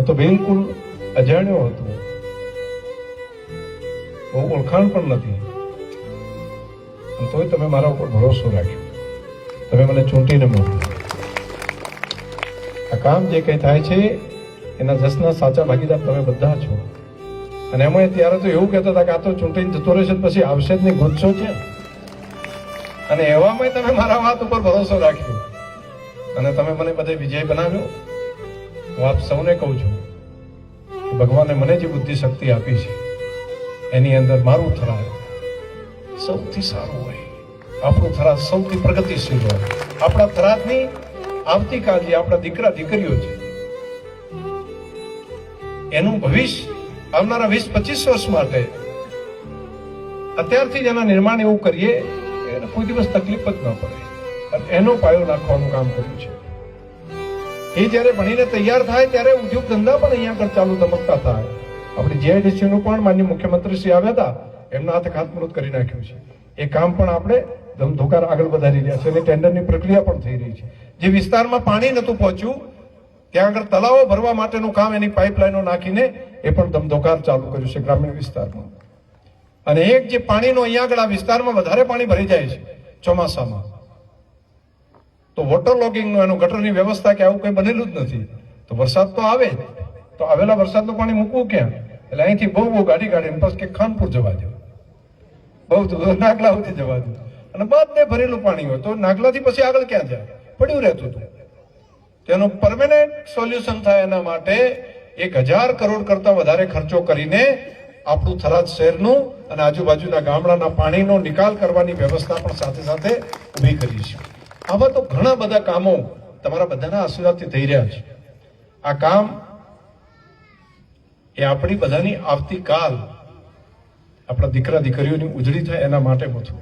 હું તો બિલકુલ અજાણ્યો હતો, બહુ ઓળખાણ પણ નથી, તોય તમે મારા ઉપર ભરોસો રાખ્યો, તમે મને ચૂંટીને મોકલ્યો. આ કામ જે કંઈ થાય છે એના જસના સાચા ભાગીદાર તમે બધા છો. અને એમાં ત્યારે તો એવું કહેતા હતા કે આ તો ચૂંટીને જતો રહેશે પછી આવશે જ નહીં, ગુસ્સો છે. અને એવામાં તમે મારા વાત ઉપર ભરોસો રાખ્યો અને તમે મને બધે વિજય બનાવ્યો. હું આપ સૌને કહું છું કે ભગવાને મને જે બુદ્ધિ શક્તિ આપી છે એની અંદર મારું થરાદ સૌથી સારું હોય, આપણું થરાદ સૌથી પ્રગતિશીલ હોય. આપણા થરાદની આવતીકાલ જે આપણા દીકરા દીકરીઓ છે એનું ભવિષ્ય આવનારા 20-25 વર્ષ માટે અત્યારથી જ એના નિર્માણ એવું કરીએ કે કોઈ દિવસ તકલીફ જ ન પડે. એનો પાયો નાખવાનું કામ કર્યું છે. એ જયારે ભણીને તૈયાર થાય ત્યારે ઉદ્યોગ ધંધા પણ અહીંયા આગળ ચાલુ ધમકતા થાય. આપણે જીઆઈડીસી નું પણ માનનીય મુખ્યમંત્રી શ્રી આવ્યા હતા, એમના હાથે ખાતમુહૂર્ત કરી નાખ્યું છે. એ કામ પણ આપણે ધમધોકાર આગળ વધારી રહ્યા છે અને ટેન્ડરની પ્રક્રિયા પણ થઈ રહી છે. જે વિસ્તારમાં પાણી નતું પહોંચ્યું ત્યાં આગળ તળાવો ભરવા માટેનું કામ એની પાઇપલાઈનો નાખીને એ પણ ધમધોકાર ચાલુ કર્યું છે ગ્રામીણ વિસ્તારમાં. અને એક જે પાણીનો અહીંયા આગળ આ વિસ્તારમાં વધારે પાણી ભરી જાય છે ચોમાસામાં, તો વોટર લોગિંગનું એનું ગટરની વ્યવસ્થા કે આવું કંઈ બનેલું જ નથી. તો વરસાદ તો આવે, તો આવેલા વરસાદનું પાણી મૂકવું ક્યાં? એટલે અહીંથી બહુ ગાડી પછી કે ખાનપુર જવા દો, બહુ નાગલા સુધી જવા દો, અને બધે ભરેલું પાણી હોય તો નાગલાથી પછી આગળ ક્યાં જાય? પડ્યું રહેતું હતું. તેનું પરમેનન્ટ સોલ્યુશન થાય એના માટે 1000 કરોડ કરતા વધારે ખર્ચો કરીને આપણું થરાદ શહેરનું અને આજુબાજુના ગામડાના પાણીનો નિકાલ કરવાની વ્યવસ્થા પણ સાથે સાથે ઊભી કરી છે. આવા તો ઘણા બધા કામો તમારા બધાના આશીર્વાદથી થઈ રહ્યા છે. આ કામ એ આપણી બધાની આવતીકાલ આપણા દીકરા દીકરીઓની ઉજળી થાય એના માટે હું છું.